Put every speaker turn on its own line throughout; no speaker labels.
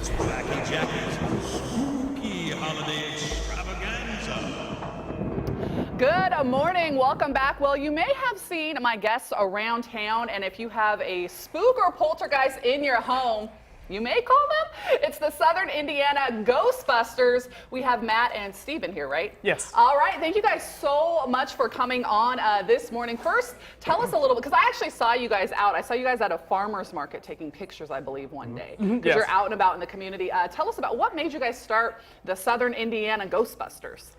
its wacky jacket, spooky holiday extravaganza.
Good morning, welcome back. Well, you may have seen my guests around town, and if you have a spook or poltergeist in your home, you may call them. It's the Southern Indiana Ghostbusters. We have Matt and Steven here, right?
Yes.
All right, thank you guys so much for coming on this morning. First, tell us a little bit, because I actually saw you guys out. I saw you guys at a farmer's market taking pictures, I believe, one day. Because
Yes.
you're out and about in the community. Tell us about what made you guys start the Southern Indiana Ghostbusters.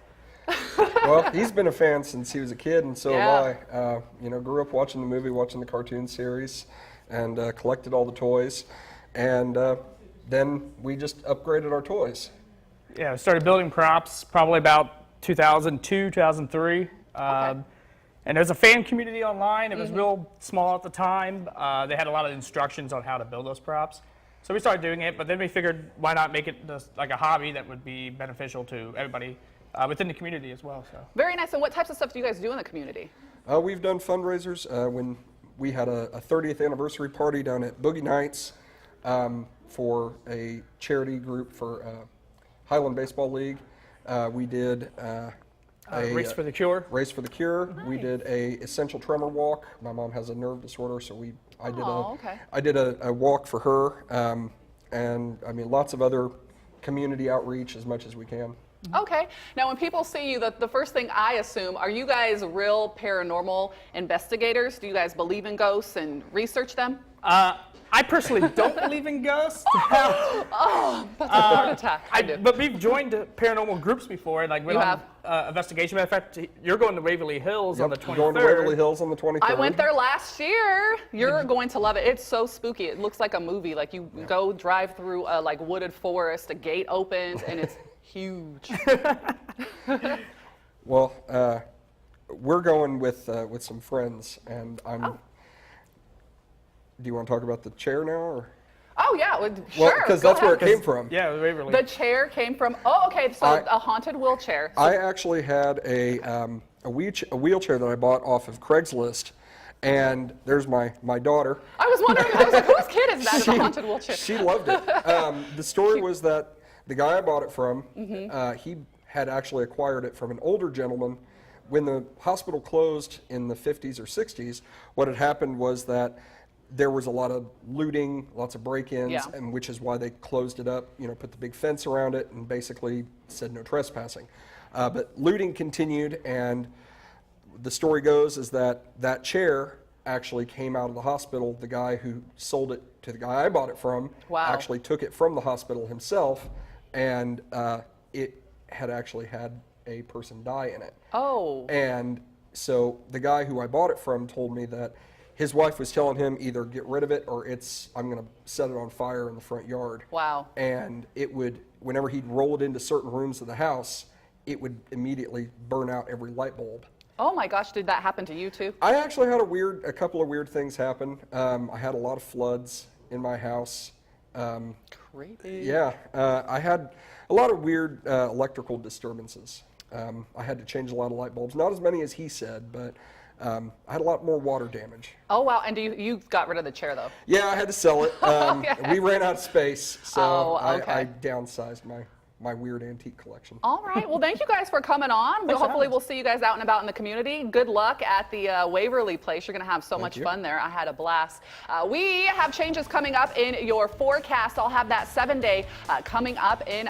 Well, he's been a fan since he was a kid, and so
Yeah.
have I. Grew up watching the movie, watching the cartoon series, and collected all the toys. And then we just upgraded our toys.
Yeah, we started building props probably about 2002, 2003.
Okay.
And there's a fan community online. It was real small at the time. They had a lot of instructions on how to build those props. So we started doing it, but then we figured why not make it just like a hobby that would be beneficial to everybody within the community as well. So.
Very nice. And what types of stuff do you guys do in the community?
We've done fundraisers when we had a 30th anniversary party down at Boogie Nights for a charity group for Highland Baseball League. We did a
Race for the Cure.
Race for the Cure.
Nice.
We did a essential tremor walk. My mom has a nerve disorder, so I did a walk for her, and I mean lots of other community outreach as much as we can.
Okay. Now, when people see you, the first thing I assume, are you guys real paranormal investigators? Do you guys believe in ghosts and research them?
I personally don't believe in ghosts.
Oh, that's a heart attack. I do.
But we've joined paranormal groups before, like
You have?
investigation. Matter of fact, you're going to Waverly Hills on the 23rd.
Going to Waverly Hills on the 23rd.
I went there last year. You're going to love it. It's so spooky. It looks like a movie. Like you go drive through a like wooded forest, a gate opens, and it's huge.
Well, we're going with some friends, and I'm.
Oh.
Do you want to talk about the chair now, or?
Oh yeah, well,
Well,
sure.
because
go
that's where
ahead.
it came from.
Yeah, Waverly.
The chair came from. Oh, okay. So a haunted wheelchair. So
I actually had a wheelchair that I bought off of Craigslist, and there's my daughter.
I was wondering. I was like, whose kid is that in a haunted wheelchair?
She loved it. The story was that the guy I bought it from, he had actually acquired it from an older gentleman. When the hospital closed in the 50s or 60s, what had happened was that there was a lot of looting, lots of break-ins,
Yeah.
and which is why they closed it up, put the big fence around it and basically said no trespassing. But looting continued, and the story goes is that chair actually came out of the hospital. The guy who sold it to the guy I bought it from
Wow.
actually took it from the hospital himself, and it had actually had a person die in it.
Oh.
And so the guy who I bought it from told me that his wife was telling him either get rid of it or I'm going to set it on fire in the front yard.
Wow.
And it would, whenever he'd roll it into certain rooms of the house, it would immediately burn out every light bulb.
Oh my gosh, did that happen to you too?
I actually had a couple of weird things happen. I had a lot of floods in my house.
Creepy.
Yeah, I had a lot of weird electrical disturbances. I had to change a lot of light bulbs, not as many as he said, but I had a lot more water damage.
Oh wow, and you got rid of the chair though?
Yeah, I had to sell it.
Okay.
We ran out of space, so
Oh, okay.
I downsized my weird antique collection.
All right, well thank you guys for coming on. Hopefully we'll see you guys out and about in the community. Good luck at the Waverly place. You're gonna have so much
you.
fun there. I had a blast. We have changes coming up in your forecast. I'll have that 7-day coming up in